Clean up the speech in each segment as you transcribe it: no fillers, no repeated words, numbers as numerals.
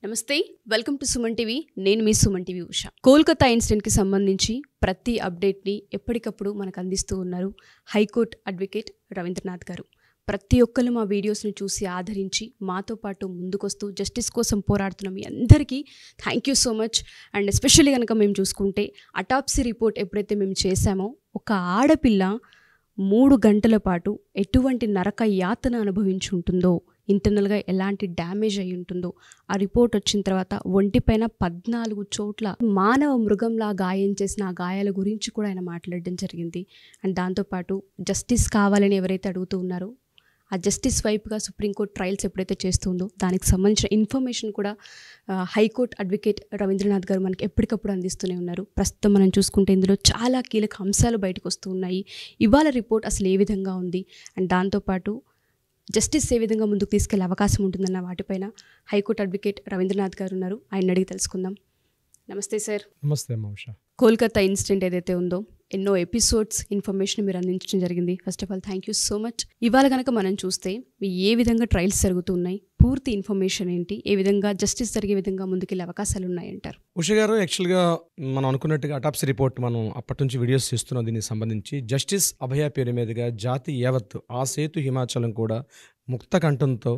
నమస్తే, welcome to Suman TV. నేను మీ Suman TV Usha. Kolkata ఇన్సిడెంట్కి సంబంధించి ప్రతి అప్డేట్ని ఎప్పటికప్పుడు మనకు అందిస్తూ ఉన్నారు హైకోర్టు అడ్వకేట్ రవీంద్రనాథ్ గారు. ప్రతి ఒక్కరు మా వీడియోస్ని చూసి ఆదరించి మాతో పాటు ముందుకొస్తూ జస్టిస్ కోసం పోరాడుతున్న మీ అందరికీ thank you so much. And especially కనుక మేము చూసుకుంటే అటాప్సీ రిపోర్ట్ ఎప్పుడైతే మేము చేశామో ఒక ఆడపిల్ల 3 గంటల పాటు ఎటువంటి నరక యాతన అనుభవించి ఉంటుందో, ఇంటర్నల్గా ఎలాంటి డ్యామేజ్ అయి ఉంటుందో ఆ రిపోర్ట్ వచ్చిన తర్వాత ఒంటిపైన 14 చోట్ల మానవ మృగంలా గాయం చేసిన ఆ గాయాల గురించి కూడా ఆయన మాట్లాడడం జరిగింది. అండ్ దాంతోపాటు జస్టిస్ కావాలని ఎవరైతే అడుగుతూ ఉన్నారో ఆ జస్టిస్ వైపుగా సుప్రీంకోర్టు ట్రయల్స్ ఎప్పుడైతే చేస్తుందో దానికి సంబంధించిన ఇన్ఫర్మేషన్ కూడా హైకోర్టు అడ్వకేట్ రవీంద్రనాథ్ గారు మనకి ఎప్పటికప్పుడు అందిస్తూనే ఉన్నారు. ప్రస్తుతం మనం చూసుకుంటే ఇందులో చాలా కీలక అంశాలు బయటకు వస్తూ ఉన్నాయి. ఇవాళ రిపోర్ట్ అసలు ఏ విధంగా ఉంది అండ్ దాంతోపాటు జస్టిస్ ఏ విధంగా ముందుకు తీసుకెళ్లే అవకాశం ఉంటుందన్న వాటిపైన హైకోర్టు అడ్వకేట్ రవీంద్రనాథ్ గారు ఉన్నారు. ఆయన అడిగి తెలుసుకుందాం. నమస్తే సార్. నమస్తే మౌష. కోల్కతా ఇన్సిడెంట్ ఏదైతే ఉందో ఎన్నో ఎపిసోడ్స్ ఇన్ఫర్మేషన్ మీరు అందించడం జరిగింది. First of all thank you so much. ఇవాళ కనుక మనం చూస్తే ఏ విధంగా ట్రయల్స్ జరుగుతున్నాయి, పూర్తి ఇన్ఫర్మేషన్ ఏంటి, ఏ విధంగా జస్టిస్ జరిగే విధంగా ముందుకెళ్ళే అవకాశాలు ఉన్నాయంటారు? ఉష గారు, యాక్చువల్గా మనం అనుకున్నట్టుగా అటాప్సీ రిపోర్ట్ మనం అప్పటి నుంచి వీడియోస్ చేస్తున్నాం. దీనికి సంబంధించి జస్టిస్ అభయ పేరు మీదుగా జాతి యావత్ ఆ సేతు హిమాచలం కూడా ముక్త కంఠంతో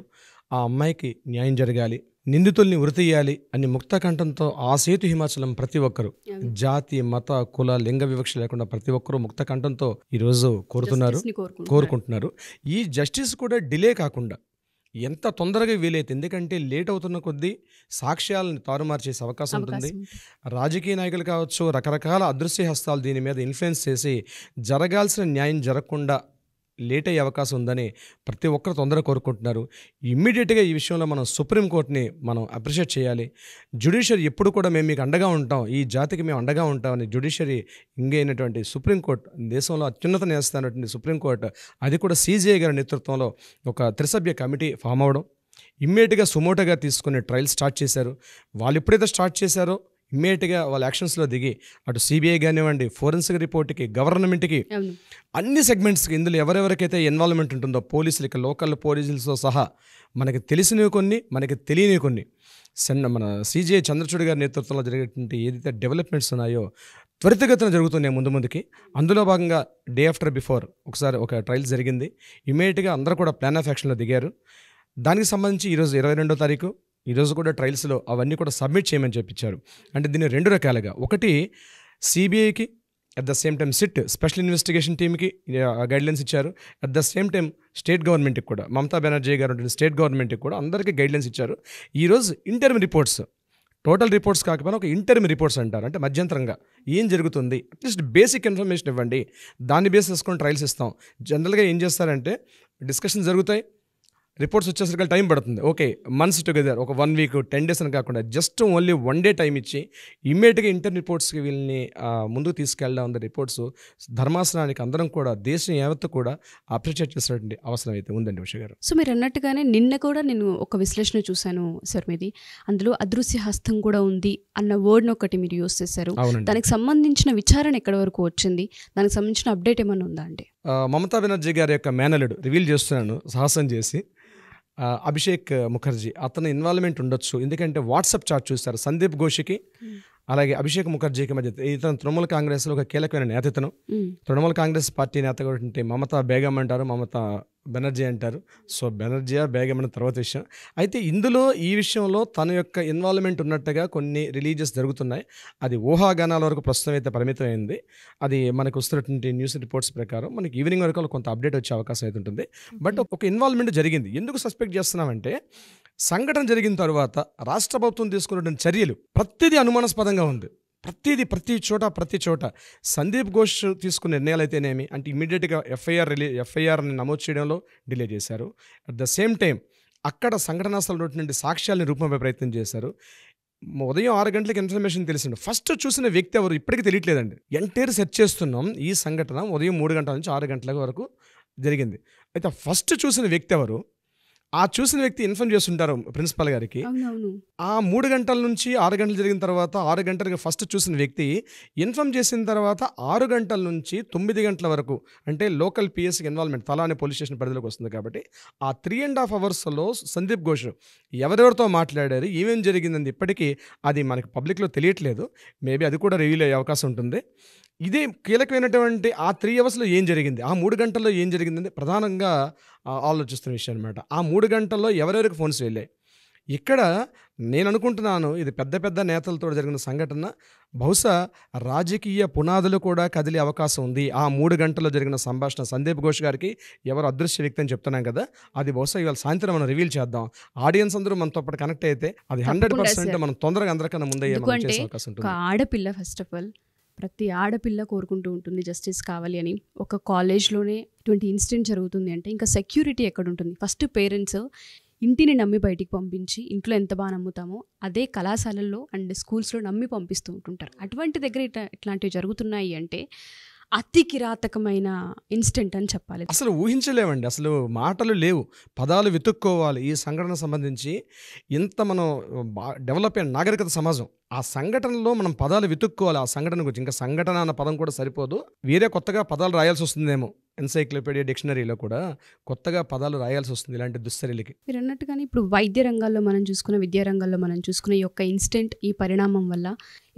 ఆ అమ్మాయికి న్యాయం జరగాలి, నిందితుల్ని ఉరితీయాలి అని ముక్త కంఠంతో ఆ సేతు హిమాచలం ప్రతి ఒక్కరు జాతి మత కుల లింగ వివక్ష లేకుండా ప్రతి ఒక్కరూ ముక్త కంఠంతో ఈరోజు కోరుకుంటున్నారు. ఈ జస్టిస్ కూడా డిలే కాకుండా ఎంత తొందరగా వీలైతే, ఎందుకంటే లేట్ అవుతున్న కొద్దీ సాక్ష్యాలను తారుమారు చేసే అవకాశం ఉంటుంది. రాజకీయ నాయకులు కావచ్చు, రకరకాల అదృశ్య హస్తాలు దీని మీద ఇన్ఫ్లుయెన్స్ చేసి జరగాల్సిన న్యాయం జరగకుండా లేట్ అయ్యే అవకాశం ఉందని ప్రతి ఒక్కరు తొందరగా కోరుకుంటున్నారు. ఇమ్మీడియట్గా ఈ విషయంలో మనం సుప్రీంకోర్టుని మనం అప్రిషియేట్ చేయాలి. జ్యుడిషియరీ ఎప్పుడు కూడా మేము మీకు అండగా ఉంటాం, ఈ జాతికి మేము అండగా ఉంటామని జ్యుడిషియరీ ఇంగైనటువంటి సుప్రీంకోర్టు, దేశంలో అత్యున్నత న్యాయస్థానటువంటి సుప్రీంకోర్టు, అది కూడా సిజేఐ గారి నేతృత్వంలో ఒక త్రిసభ్య కమిటీ ఫామ్ అవ్వడం, ఇమ్మీడియట్గా సుమోటోగా తీసుకుని ట్రయల్ స్టార్ట్ చేశారు. వాళ్ళు ఎప్పుడైతే స్టార్ట్ చేశారో ఇమ్మీడియట్గా వాళ్ళ యాక్షన్స్లో దిగి అటు సిబిఐ కానివ్వండి, ఫోరెన్సిక్ రిపోర్ట్కి, గవర్నమెంట్కి, అన్ని సెగ్మెంట్స్కి, ఇందులో ఎవరెవరికైతే ఇన్వాల్వ్మెంట్ ఉంటుందో పోలీసులకి, లోకల్ పోలీసులతో సహా మనకి తెలిసినవి కొన్ని, మనకి తెలియనివి కొన్ని, మన సిజిఐ చంద్రచూడ్ గారి నేతృత్వంలో జరిగేటువంటి ఏదైతే డెవలప్మెంట్స్ ఉన్నాయో త్వరితగతిన జరుగుతున్నాయి ముందుకి. అందులో భాగంగా డే ఆఫ్టర్ బిఫోర్ ఒకసారి ఒక ట్రయల్ జరిగింది. ఇమ్మీడియట్గా అందరూ కూడా ప్లాన్ ఆఫ్ యాక్షన్లో దిగారు. దానికి సంబంధించి ఈరోజు 22వ తారీఖు ఈరోజు కూడా ట్రయల్స్లో అవన్నీ కూడా సబ్మిట్ చేయమని చెప్పించారు. అంటే దీన్ని 2 రకాలుగా, ఒకటి సిబిఐకి, at the same time SIT special investigation టీమ్కి గైడ్లైన్స్ ఇచ్చారు. At the same time state గవర్నమెంట్కి కూడా, మమతా బెనర్జీ గారు స్టేట్ గవర్నమెంట్కి కూడా అందరికీ గైడ్లైన్స్ ఇచ్చారు. ఈరోజు ఇంటర్మ్ రిపోర్ట్స్, టోటల్ రిపోర్ట్స్ కాకపోయినా ఒక ఇంటర్మ్ రిపోర్ట్స్ అంటారు, అంటే మధ్యంతరంగా ఏం జరుగుతుంది, అట్లీస్ట్ బేసిక్ ఇన్ఫర్మేషన్ ఇవ్వండి, దాన్ని బేస్ చేసుకొని ట్రయల్స్ ఇస్తాం. జనరల్గా ఏం చేస్తారంటే డిస్కషన్ జరుగుతాయి, రిపోర్ట్స్ వచ్చేసరికి టైం పడుతుంది. ఓకే, మంత్స్ టుగెదర్, ఒక 1 వీక్ 10 days అని కాకుండా జస్ట్ ఓన్లీ 1 day టైం ఇచ్చి ఇమ్మీడియట్గా ఇంటర్ రిపోర్ట్స్కి వీళ్ళని ముందుకు తీసుకెళ్ళడం ఉంది. రిపోర్ట్స్ ధర్మాసనానికి అందరం కూడా, దేశం యావత్తు కూడా అప్రిషియేట్ చేసినటువంటి అవసరం అయితే ఉందండి ఉష గారు. సో మీరు అన్నట్టుగానే నిన్న కూడా నేను ఒక విశ్లేషణ చూశాను సార్ మీది, అందులో అదృశ్య హస్తం కూడా ఉంది అన్న వర్డ్ని ఒకటి మీరు యూస్ చేశారు. దానికి సంబంధించిన విచారణ ఎక్కడి వరకు వచ్చింది, దానికి సంబంధించిన అప్డేట్ ఏమైనా ఉందా అండి? మమతా బెనర్జీ గారి యొక్క మేనలుడు రివీల్ చేస్తున్నాను సాహసం చేసి, అభిషేక్ ముఖర్జీ, అతను ఇన్వాల్వ్మెంట్ ఉండొచ్చు. ఎందుకంటే వాట్సాప్ చాట్ చూస్తారు సందీప్ ఘోష్కి అలాగే అభిషేక్ ముఖర్జీకి మధ్య. ఇతను తృణమూల కాంగ్రెస్లో ఒక కీలకమైన నేత. ఇతను తృణమూల కాంగ్రెస్ పార్టీ నేత కూడా మమతా బేగం అంటారు, మమతా బెనర్జీ అంటారు. సో బెనర్జీయా బేగం అనే తర్వాత విషయం. అయితే ఇందులో ఈ విషయంలో తన యొక్క ఇన్వాల్వ్మెంట్ ఉన్నట్టుగా కొన్ని రిలీజెస్ జరుగుతున్నాయి. అది ఊహాగానాల వరకు ప్రస్తుతం అయితే పరిమితమైంది. అది మనకు వస్తున్నటువంటి న్యూస్ రిపోర్ట్స్ ప్రకారం మనకి ఈవినింగ్ వరకు కొంత అప్డేట్ వచ్చే అవకాశం అయితే ఉంటుంది. బట్ ఒక ఇన్వాల్వ్మెంట్ జరిగింది. ఎందుకు సస్పెక్ట్ చేస్తున్నామంటే, సంఘటన జరిగిన తర్వాత రాష్ట్ర ప్రభుత్వం తీసుకున్నటువంటి చర్యలు ప్రతిదీ అనుమానాస్పదంగా ఉంది. ప్రతి చోట సందీప్ ఘోష్ తీసుకున్న నిర్ణయాలు అయితేనేమి, అంటే ఇమీడియట్గా ఎఫ్ఐఆర్ని నమోదు చేయడంలో డిలే చేశారు. అట్ ద సేమ్ టైం అక్కడ సంఘటనా స్థలంలో ఉన్నటువంటి సాక్ష్యాలను రూపంపై ప్రయత్నం చేశారు. ఉదయం 6 గంటలకు ఇన్ఫర్మేషన్ తెలిసింది. ఫస్ట్ చూసిన వ్యక్తి ఎవరు ఇప్పటికీ తెలియట్లేదండి. ఎంటైర్ సెర్చ్ చేస్తున్నాం. ఈ సంఘటన ఉదయం 3 గంటల నుంచి 6 గంటల వరకు జరిగింది. అయితే ఫస్ట్ చూసిన వ్యక్తి ఎవరు, ఆ చూసిన వ్యక్తి ఇన్ఫార్మ్ చేస్తుంటారు ప్రిన్సిపల్ గారికి. అవునవును. ఆ 3 గంటల నుంచి 6 గంటలు జరిగిన తర్వాత 6 గంటలకు ఫస్ట్ చూసిన వ్యక్తి ఇన్ఫార్మ్ చేసిన తర్వాత 6 గంటల నుంచి 9 గంటల వరకు అంటే లోకల్ పిఎస్కి ఇన్వాల్వ్మెంట్ తలాని పోలీస్ స్టేషన్ పరిధిలోకి వస్తుంది కాబట్టి ఆ 3.5 అవర్స్లో సందీప్ ఘోష్ ఎవరెవరితో మాట్లాడారు, ఏమేం జరిగిందని ఇప్పటికీ అది మనకి పబ్లిక్లో తెలియట్లేదు. మేబీ అది కూడా రివీల్ అయ్యే అవకాశం ఉంటుంది. ఇదే కీలకమైనటువంటి ఆ 3 అవర్స్లో ఏం జరిగింది, ఆ 3 గంటల్లో ఏం జరిగిందని ప్రధానంగా ఆలోచిస్తున్న విషయం అనమాట. ఆ 3 గంటల్లో ఎవరెవరికి ఫోన్స్ వెళ్ళాయి. ఇక్కడ నేను అనుకుంటున్నాను ఇది పెద్ద పెద్ద నేతలతో జరిగిన సంఘటన, బహుశా రాజకీయ పునాదులు కూడా కదిలే అవకాశం ఉంది. ఆ 3 గంటల్లో జరిగిన సంభాషణ సందీప్ ఘోష్ గారికి ఎవరు అదృశ్య వ్యక్తి అని చెప్తున్నాం కదా, అది బహుశా ఇవాళ సాయంత్రం మనం రివీల్ చేద్దాం. ఆడియన్స్ అందరూ మనతో పాటు కనెక్ట్ అయితే అది 100% మనం తొందరగా అందరికన్నా ముందే మనం చేసే అవకాశం ఉంటుంది. ఒక ఆడపిల్ల ఫస్ట్ ఆఫ్ ఆల్ ప్రతి ఆడపిల్ల కోరుకుంటూ ఉంటుంది జస్టిస్ కావాలి అని. ఒక కాలేజ్లోనే ఇటువంటి ఇన్సిడెంట్ జరుగుతుంది అంటే ఇంకా సెక్యూరిటీ ఎక్కడ ఉంటుంది? ఫస్ట్ పేరెంట్స్ ఇంటిని నమ్మి బయటికి పంపించి ఇంట్లో ఎంత బాగా నమ్ముతామో అదే కళాశాలల్లో అండ్ స్కూల్స్లో నమ్మి పంపిస్తూ ఉంటుంటారు. అటువంటి దగ్గర ఇట్లాంటివి జరుగుతున్నాయి అంటే అతి కిరాతకమైన ఇన్సిడెంట్ అని చెప్పాలి. అసలు ఊహించలేమండి, అసలు మాటలు లేవు, పదాలు వెతుక్కోవాలి. ఈ సంఘటన సంబంధించి ఇంత మనం డెవలప్ అయిన నాగరికత సమాజం, ఆ సంఘటనలో మనం పదాలు వెతుక్కోవాలి. ఆ సంఘటన గురించి ఇంకా సంఘటన అన్న పదం కూడా సరిపోదు, వేరే కొత్తగా పదాలు రాయాల్సి వస్తుందేమో. ఎన్సైక్లోపీడియా డిక్షనరీలో కూడా కొత్తగా పదాలు రాయాల్సి వస్తుంది ఇలాంటి దుశ్చర్యలకి. మీరు అన్నట్టుగానే ఇప్పుడు వైద్య రంగాల్లో మనం చూసుకున్న, విద్యా రంగాల్లో మనం చూసుకున్న ఈ యొక్క ఇన్సిడెంట్, ఈ పరిణామం వల్ల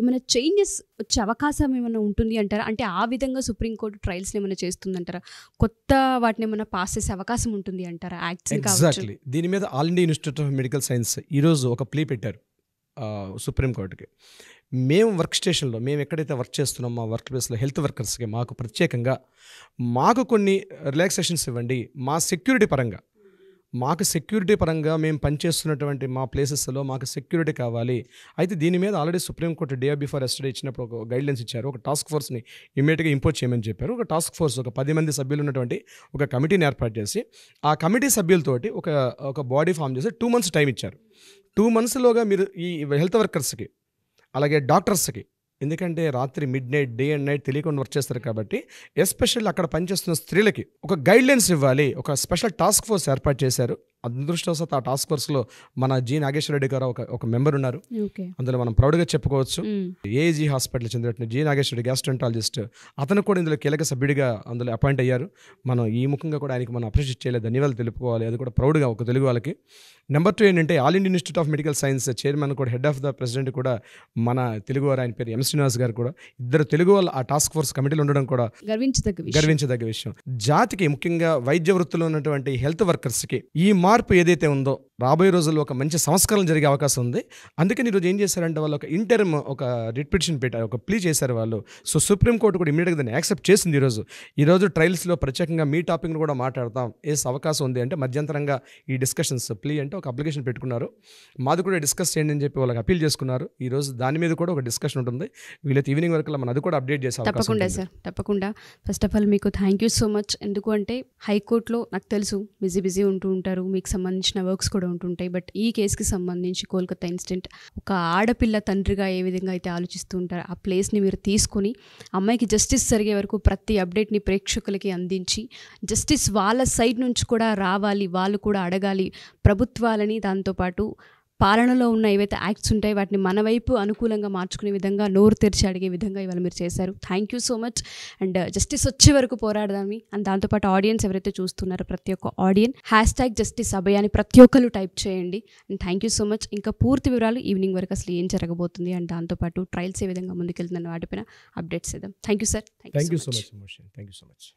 ఏమైనా చేంజెస్ వచ్చే అవకాశం ఏమైనా ఉంటుంది అంటారా? అంటే ఆ విధంగా సుప్రీంకోర్టు ట్రయల్స్ని ఏమైనా చేస్తుందంటారా? కొత్త వాటిని ఏమైనా పాస్ చేసే అవకాశం ఉంటుంది అంటారా? Acts exactly. దీని మీద all India institute of medical science ఈరోజు ఒక ప్లీ పెట్టారు సుప్రీంకోర్టుకి. మేము వర్క్ స్టేషన్లో మేము ఎక్కడైతే వర్క్ చేస్తున్నామో మా వర్క్ ప్లేస్లో హెల్త్ వర్కర్స్కి మాకు ప్రత్యేకంగా మాకు కొన్ని రిలాక్సేషన్స్ ఇవ్వండి. మా సెక్యూరిటీ పరంగా మేము పనిచేస్తున్నటువంటి మా ప్లేసెస్లో మాకు సెక్యూరిటీ కావాలి. అయితే దీని మీద already supreme court day before yesterday ఇచ్చినప్పుడు ఒక గైడ్లైన్స్ ఇచ్చారు. ఒక టాస్క్ ఫోర్స్ని ఇమీడియట్గా ఇంపోజ్ చేయమని చెప్పారు. ఒక టాస్క్ ఫోర్స్ ఒక 10 మంది సభ్యులు ఉన్నటువంటి ఒక కమిటీని ఏర్పాటు చేసి ఆ కమిటీ సభ్యులతోటి ఒక బాడీ ఫామ్ చేసి 2 months టైం ఇచ్చారు. 2 monthsలోగా మీరు ఈ హెల్త్ వర్కర్స్కి అలాగే డాక్టర్స్కి, ఎందుకంటే రాత్రి మిడ్నైట్ డే అండ్ నైట్ తెలియకుండా వర్క్ చేస్తారు కాబట్టి ఎస్పెషల్లీ అక్కడ పనిచేస్తున్న స్త్రీలకి ఒక గైడ్లైన్స్ ఇవ్వాలి. ఒక స్పెషల్ టాస్క్ ఫోర్స్ ఏర్పాటు చేశారు. అదృష్టవశాత్తు ఆ టాస్క్ ఫోర్స్లో మన జి నాగేశ్వర రెడ్డి గారు ఒక మెంబర్ ఉన్నారు. అందులో మనం ప్రౌడ్గా చెప్పుకోవచ్చు. ఏజీ హాస్పిటల్ చెందినటువంటి జి నాగేశ్వర రెడ్డి గ్యాస్ట్రెంటాలజిస్ట్, అతను కూడా ఇందులో కీలక సభ్యుడిగా అందులో అపాయింట్ అయ్యారు. మనం ఈ ముఖంగా కూడా ఆయనకి మనం అప్రిషియేట్ చేయలేదు, ధన్యవాదాలు తెలుపుకోవాలి. అది కూడా ప్రౌడ్గా ఒక తెలుగు వాళ్ళకి. నెంబర్ 2 ఏంటంటే all Indian institute of medical science chairman కూడా హెడ్ ఆఫ్ ద ప్రెసిడెంట్ కూడా మన తెలుగు వారు, ఆయన పేరు ఎం శ్రీనివాస్ గారు కూడా, ఇద్దరు తెలుగు వాళ్ళు ఆ టాస్క్ ఫోర్స్ కమిటీలో ఉండడం కూడా గర్వించదగ్గ విషయం. జాతికి ముఖ్యంగా వైద్య వృత్తిలో ఉన్నటువంటి హెల్త్ వర్కర్స్కి ఈ మార్పు ఏదైతే ఉందో రాబోయే రోజుల్లో ఒక మంచి సంస్కరణ జరిగే అవకాశం ఉంది. అందుకని ఈరోజు ఏం చేశారంటే వాళ్ళు ఒక ఇంటర్మ్ ఒక రిట్ పిటిషన్ పెట్టారు, ఒక ప్లీ చేశారు వాళ్ళు. సో సుప్రీంకోర్టు కూడా ఇమీడియట్గా దాన్ని యాక్సెప్ట్ చేసింది. ఈరోజు ట్రయల్స్లో ప్రత్యేకంగా మీ టాపిక్ను కూడా మాట్లాడతాం అవకాశం ఉంది అంటే మధ్యంతరంగా ఈ డిస్కషన్స్ ప్లీ అంటే ఒక అప్లికేషన్ పెట్టుకున్నారు. మాది కూడా డిస్కస్ చేయండి అని చెప్పి వాళ్ళకి అప్పీల్ చేసుకున్నారు. ఈరోజు దాని మీద కూడా ఒక డిస్కషన్ ఉంటుంది. వీళ్ళైతే ఈవినింగ్ వరకు మనం అది కూడా అప్డేట్ చేసే అవకాశం. తప్పకుండా సార్, తప్పకుండా. ఫస్ట్ ఆఫ్ ఆల్ మీకు థ్యాంక్ యూ సో మచ్. ఎందుకు అంటే హైకోర్టులో నాకు తెలుసు బిజీ ఉంటూ ఉంటారు, మీకు సంబంధించిన వర్క్స్ కూడా ఉంటుంటాయి. బట్ ఈ కేసుకి సంబంధించి కోల్కతా ఇన్సిడెంట్ ఒక ఆడపిల్ల తండ్రిగా ఏ విధంగా అయితే ఆలోచిస్తూ ఉంటారో ఆ ప్లేస్ని మీరు తీసుకొని అమ్మాయికి జస్టిస్ జరిగే వరకు ప్రతి అప్డేట్ని ప్రేక్షకులకి అందించి జస్టిస్ వాళ్ళ సైడ్ నుంచి కూడా రావాలి, వాళ్ళు కూడా అడగాలి ప్రభుత్వాలని. దాంతోపాటు పాలనలో ఉన్న ఏవైతే యాక్ట్స్ ఉంటాయి వాటిని మన వైపు అనుకూలంగా మార్చుకునే విధంగా, నోరు తెరిచి అడిగే విధంగా ఇవాళ మీరు చేశారు. Thank you so much. And justice వచ్చే వరకు పోరాడదామి. అండ్ దాంతోపాటు ఆడియన్స్ ఎవరైతే చూస్తున్నారో ప్రతి ఒక్క #జస్టిస్ అభయ అని ప్రతి ఒక్కరు టైప్ చేయండి. And thank you so much. ఇంకా పూర్తి వివరాలు ఈవినింగ్ వరకు అసలు ఏం జరగబోతుంది అండ్ దాంతోపాటు ట్రయల్స్ ఏ విధంగా ముందుకెళ్తుందని వాటిపైన అప్డేట్స్ ఇద్దాం. Thank you sir. Thank you so much.